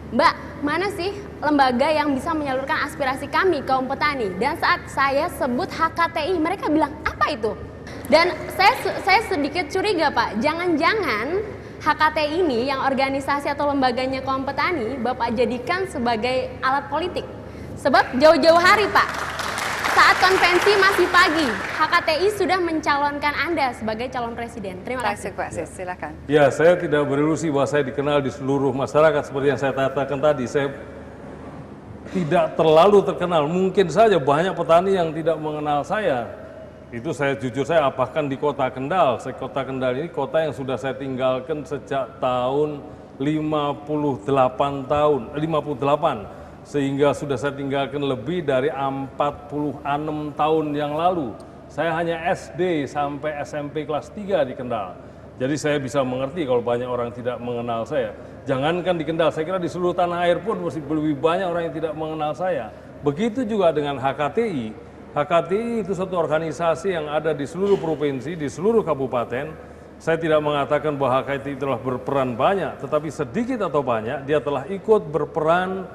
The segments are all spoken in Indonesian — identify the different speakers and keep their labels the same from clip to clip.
Speaker 1: Mbak, mana sih lembaga yang bisa menyalurkan aspirasi kami kaum petani? Dan saat saya sebut HKTI, mereka bilang apa itu? Dan saya sedikit curiga Pak, jangan-jangan HKTI ini yang organisasi atau lembaganya kaum petani Bapak jadikan sebagai alat politik. Sebab jauh-jauh hari Pak, saat konvensi masih pagi, HKTI sudah mencalonkan Anda sebagai calon presiden. Terima kasih.
Speaker 2: Pak Sis, silakan.
Speaker 3: Ya, saya tidak berilusi bahwa saya dikenal di seluruh masyarakat seperti yang saya katakan tadi. Saya tidak terlalu terkenal. Mungkin saja banyak petani yang tidak mengenal saya. Itu saya jujur saya apahkan di Kota Kendal. Kota Kendal ini kota yang sudah saya tinggalkan sejak tahun 58 sehingga sudah saya tinggalkan lebih dari 46 tahun yang lalu. Saya hanya SD sampai SMP kelas 3 di Kendal. Jadi saya bisa mengerti kalau banyak orang tidak mengenal saya. Jangankan di Kendal, saya kira di seluruh tanah air pun masih lebih banyak orang yang tidak mengenal saya. Begitu juga dengan HKTI. HKTI itu satu organisasi yang ada di seluruh provinsi, di seluruh kabupaten. Saya tidak mengatakan bahwa HKTI telah berperan banyak, tetapi sedikit atau banyak dia telah ikut berperan,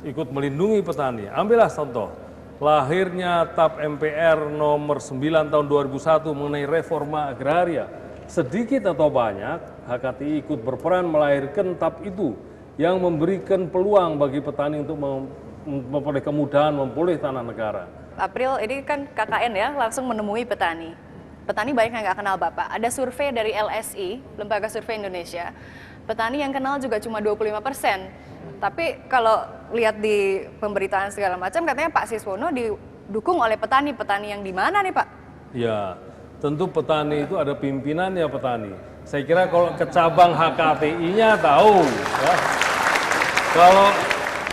Speaker 3: ikut melindungi petani. Ambillah contoh, lahirnya TAP MPR nomor 9 tahun 2001 mengenai reforma agraria. Sedikit atau banyak, HKTI ikut berperan melahirkan TAP itu yang memberikan peluang bagi petani untuk memperoleh kemudahan memperoleh tanah negara.
Speaker 2: April, ini kan KKN ya, langsung menemui petani. Petani banyak yang nggak kenal Bapak. Ada survei dari LSI, Lembaga Survei Indonesia. Petani yang kenal juga cuma 25%. Tapi kalau lihat di pemberitaan segala macam, katanya Pak Siswono didukung oleh petani-petani yang di mana nih Pak?
Speaker 3: Ya, tentu petani itu ada pimpinannya petani. Saya kira kalau ke cabang HKTI-nya tahu. Ya. Kalau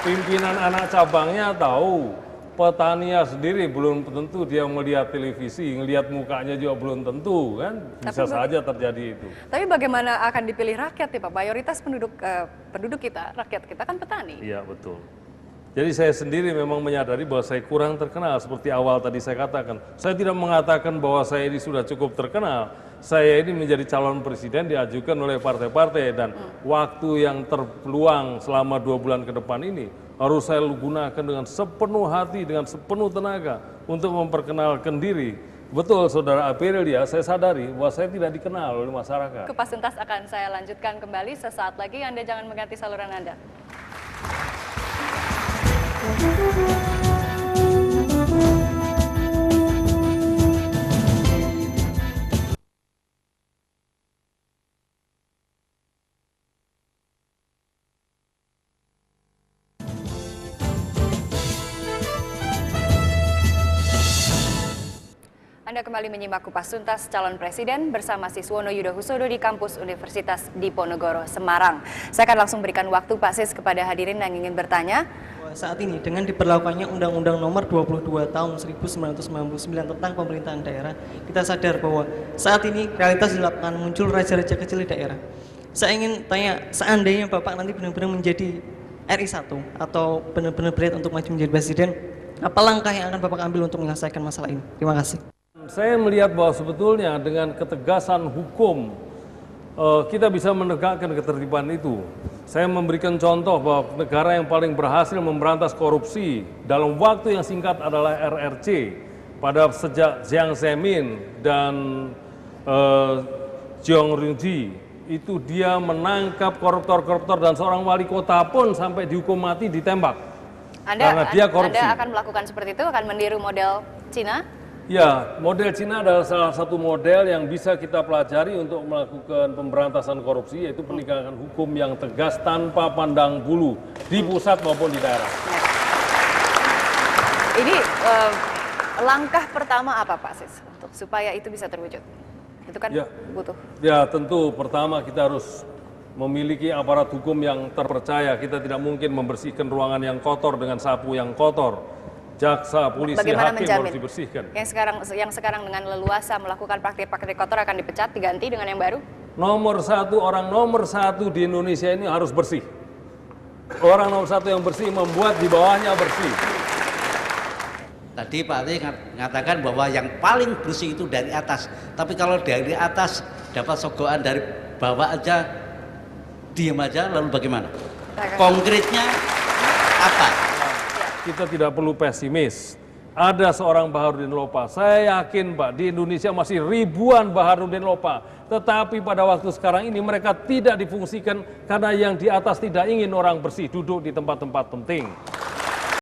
Speaker 3: pimpinan anak cabangnya tahu. Petaninya sendiri belum tentu dia melihat televisi, ngelihat mukanya juga belum tentu kan, bisa saja terjadi itu.
Speaker 2: Tapi bagaimana akan dipilih rakyat ya Pak? Mayoritas penduduk kita, rakyat kita kan petani.
Speaker 3: Iya betul. Jadi saya sendiri memang menyadari bahwa saya kurang terkenal seperti awal tadi saya katakan. Saya tidak mengatakan bahwa saya ini sudah cukup terkenal. Saya ini menjadi calon presiden diajukan oleh partai-partai dan waktu yang terpeluang selama 2 bulan ke depan ini harus saya gunakan dengan sepenuh hati, dengan sepenuh tenaga untuk memperkenalkan diri. Betul Saudara Aprilia, saya sadari bahwa saya tidak dikenal oleh masyarakat.
Speaker 2: Kupas tuntas akan saya lanjutkan kembali sesaat lagi, Anda jangan mengganti saluran Anda. Anda kembali menyimak Kupas Tuntas calon presiden bersama Siswono Yudohusodo di kampus Universitas Diponegoro, Semarang. Saya akan langsung berikan waktu Pak Sis kepada hadirin yang ingin bertanya.
Speaker 4: Saat ini dengan diberlakukannya Undang-Undang Nomor 22 Tahun 1999 tentang pemerintahan daerah, kita sadar bahwa saat ini realitas di lapangan muncul raja-raja kecil di daerah. Saya ingin tanya, seandainya Bapak nanti benar-benar menjadi RI 1 atau benar-benar berat untuk maju menjadi presiden, apa langkah yang akan Bapak ambil untuk menyelesaikan masalah ini? Terima kasih.
Speaker 3: Saya melihat bahwa sebetulnya dengan ketegasan hukum kita bisa menegakkan ketertiban itu. Saya memberikan contoh bahwa negara yang paling berhasil memberantas korupsi dalam waktu yang singkat adalah RRC. Pada sejak Jiang Zemin dan Jiang Rinji, itu dia menangkap koruptor-koruptor dan seorang wali kota pun sampai dihukum mati ditembak. Karena dia korupsi.
Speaker 2: Anda akan melakukan seperti itu, akan meniru model Cina?
Speaker 3: Ya, model Cina adalah salah satu model yang bisa kita pelajari untuk melakukan pemberantasan korupsi, yaitu penegakan hukum yang tegas tanpa pandang bulu di pusat maupun di daerah.
Speaker 2: Ini langkah pertama apa Pak Sis untuk supaya itu bisa terwujud? Itu kan butuh.
Speaker 3: Ya, tentu pertama kita harus memiliki aparat hukum yang terpercaya. Kita tidak mungkin membersihkan ruangan yang kotor dengan sapu yang kotor. Jaksa, polisi,
Speaker 2: bagaimana
Speaker 3: hakim
Speaker 2: menjamin
Speaker 3: harus dibersihkan.
Speaker 2: Yang sekarang dengan leluasa melakukan praktik-praktik kotor akan dipecat, diganti dengan yang baru?
Speaker 3: Orang nomor satu di Indonesia ini harus bersih. Orang nomor satu yang bersih membuat di bawahnya bersih.
Speaker 5: Tadi Pak Ati mengatakan bahwa yang paling bersih itu dari atas. Tapi kalau dari atas dapat sogokan dari bawah aja, diam aja, lalu bagaimana? konkretnya apa?
Speaker 3: Kita tidak perlu pesimis. Ada seorang Baharudin Lopa, saya yakin Pak, di Indonesia masih ribuan Baharudin Lopa. Tetapi pada waktu sekarang ini mereka tidak difungsikan karena yang di atas tidak ingin orang bersih duduk di tempat-tempat penting.